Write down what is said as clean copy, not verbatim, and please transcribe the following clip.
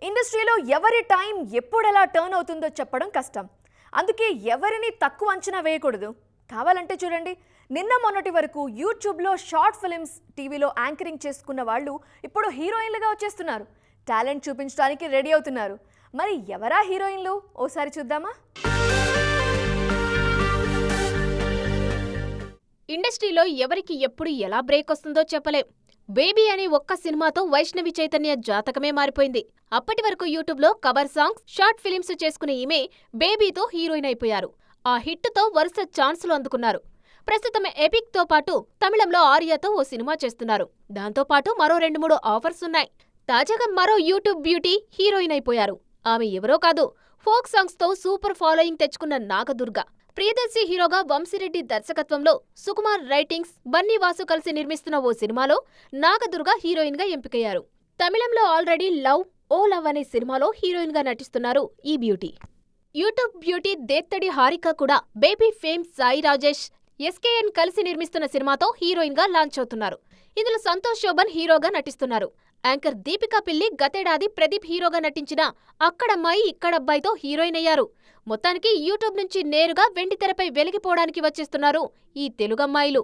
ఇండస్ట్రీలో ఎవరి time ఎప్పుడెలా turn అవుతుందో చెప్పడం కష్టం. అందుకే ఎవరిని తక్కువ అంచనా వేయకూడదు. కావాలంటే చూడండి, నిన్న మొన్నటి వరకు యూట్యూబ్లో షార్ట్ ఫిల్మ్స్, టీవీలో యాంకరింగ్ చేసుకున్న వాళ్ళు ఇప్పుడు హీరోయిన్లుగా వచ్చేస్తున్నారు. టాలెంట్ చూపించడానికి రెడీ అవుతున్నారు. మరి ఎవరా హీరోయిన్లు? ఓసారి చూద్దామా? ఇండస్ట్రీలో ఎవరికి ఎప్పుడు ఎలా బ్రేక్ వస్తుందో చెప్పలేం. బేబీ అనే ఒక్క సినిమాతో వైష్ణవి చైతన్య జాతకమే మారిపోయింది. అప్పటి వరకు యూట్యూబ్లో కవర్ సాంగ్స్, షార్ట్ ఫిలిమ్స్ చేసుకునే ఈమె బేబీతో హీరోయిన్ అయిపోయారు. ఆ హిట్తో వరుస ఛాన్సులు అందుకున్నారు. ప్రస్తుతం ఎపిక్ తో పాటు తమిళంలో ఆర్యతో ఓ సినిమా చేస్తున్నారు. దాంతో పాటు మరో 2-3 ఆఫర్స్ ఉన్నాయి. తాజాగా మరో యూట్యూబ్ బ్యూటీ హీరోయిన్ అయిపోయారు. ఆమె ఎవరో కాదు, ఫోక్ సాంగ్స్ తో సూపర్ ఫాలోయింగ్ తెచ్చుకున్న నాగదుర్గ. ప్రియదర్శి హీరోగా వంశీరెడ్డి దర్శకత్వంలో సుకుమార్ రైటింగ్స్, బన్నీ వాసు కలిసి నిర్మిస్తున్న ఓ సినిమాలో నాగదుర్గ హీరోయిన్ గా ఎంపికయ్యారు. తమిళంలో ఆల్రెడీ లవ్ ఓ లవ్ అనే సినిమాలో హీరోయిన్ గా నటిస్తున్నారు ఈ beauty. YouTube beauty Dethadi Harika కూడా baby fame Sai Rajesh, SKN కలిసి నిర్మిస్తున్న సినిమాతో హీరోయిన్ గా లాంచ్ అవుతున్నారు. ఇందులో సంతోష్ శోభన్ హీరోగా నటిస్తున్నారు. యాంకర్ దీపికా పిల్లి గతేడాది ప్రదీప్ హీరోగా నటించిన అక్కడమ్మాయి ఇక్కడబ్బాయితో హీరోయిన్ అయ్యారు. మొత్తానికి యూట్యూబ్ నుంచి నేరుగా వెండితెరపై వెలిగిపోవడానికి వచ్చేస్తున్నారు ఈ తెలుగమ్మాయిలు.